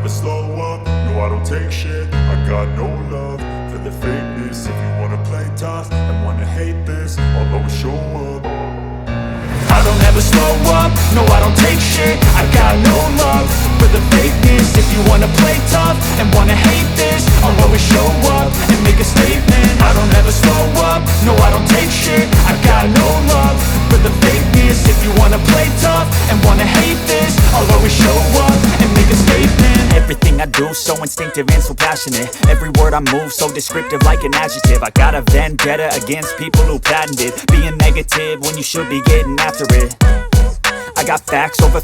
never slow up, no I don't take shit. I got no love for the fakeness. If you wanna play tough and wanna hate this, I'll always show up. I don't ever slow up, no I don't take shit. I got no love for the fakeness. If you wanna play tough and wanna hate this, I'll always show up and make a statement. I don't ever slow up, no I don't take shit. I got no love for the fakeness. If you wanna play tough and wanna hate this, I'll always show up and make a statement. Everything I do so instinctive and so passionate. Every word I move so descriptive like an adjective. I got a vendetta against people who patented being negative when you should be getting after it. I got facts over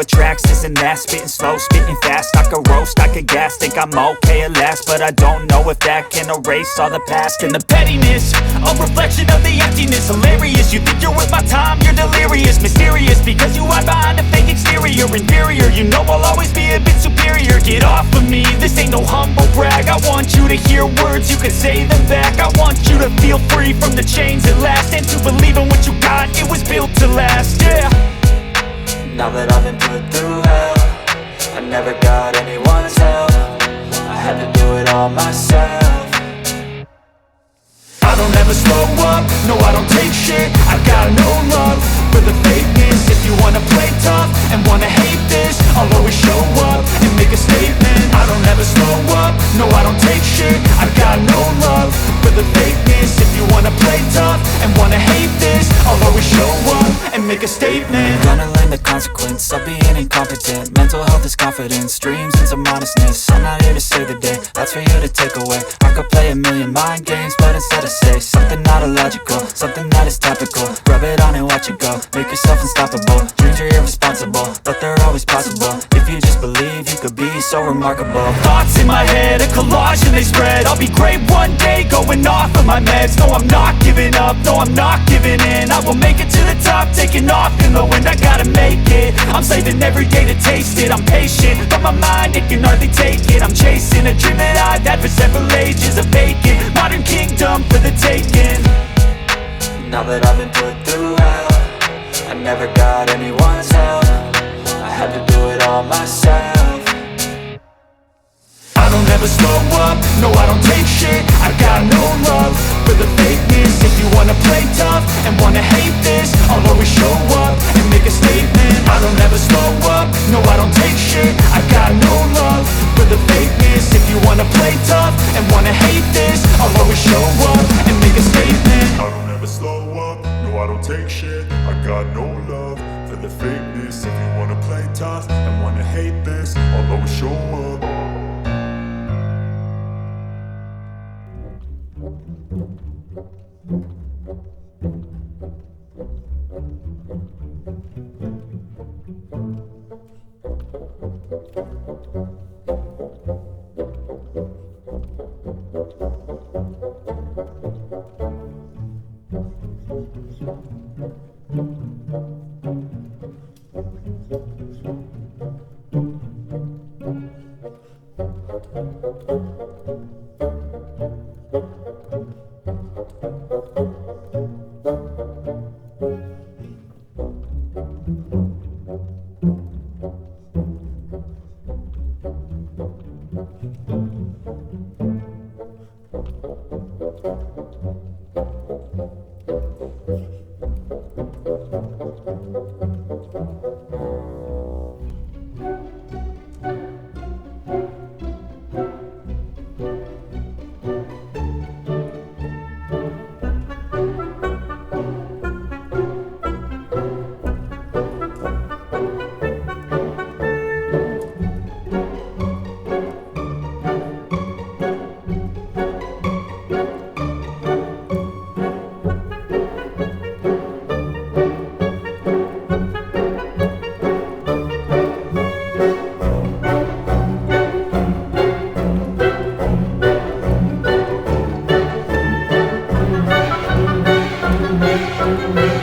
tracks, this and that. Spitting slow, spitting fast, I could roast, I could gas. Think I'm okay at last, but I don't know if that can erase all the past. And the pettiness, a reflection of the emptiness. Hilarious, you think you're worth my time, you're delirious. Mysterious, because you hide behind a fake exterior. Inferior, you know I'll always be a bit superior. Get off of me, this ain't no humble brag. I want you to hear words, you can say them back. I want you to feel free from the chains at last, and to believe in what you got, it was built to last, yeah. Now that I've been put through hell, I never got anyone's help. I had to do it all myself. I don't ever slow up, no I don't take shit. I got no love for the fakeness. If you wanna play tough and wanna hate this, I'll always show up and make a statement. I don't ever slow up, no I don't take shit. I got no love for the fakeness. If you wanna play tough and wanna hate this, I'll always show up and make a statement. Gonna learn the consequence of being incompetent. Mental health is confidence, dreams and some honestness. I'm not here to save the day, that's for you to take away. I could play a million mind games, but instead I say something not illogical, something that is topical. Rub it on and watch it go, make yourself unstoppable. Dreams are irresponsible, but they're always possible. If you just believe, you could be so remarkable. Thoughts in my head, a collage and they spread. I'll be great one day, going off of my meds. No, I'm not giving up, no, I'm not giving in. I will make it to the top, taking off in the wind. I gotta make it, I'm saving every day to taste it. I'm patient, but my mind, it can hardly take it. I'm chasing a dream that I've had for several ages. A vacant, modern kingdom for the taking. Now that I've been put through hell, I never got anyone's help. I had to do it all myself. I don't ever slow up, no I don't take shit. I got no love for the fakeness. If you wanna play tough and wanna hate this, I'll always show up and make a statement. I don't ever slow up, no I don't take shit. I got no love for the fakeness. If you wanna play tough and wanna hate this, I'll always show up and make a statement. I don't ever slow up, no I don't take shit. I got no love for the fakeness. If you wanna play tough and wanna hate this, I'll always show up.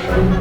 Thank you.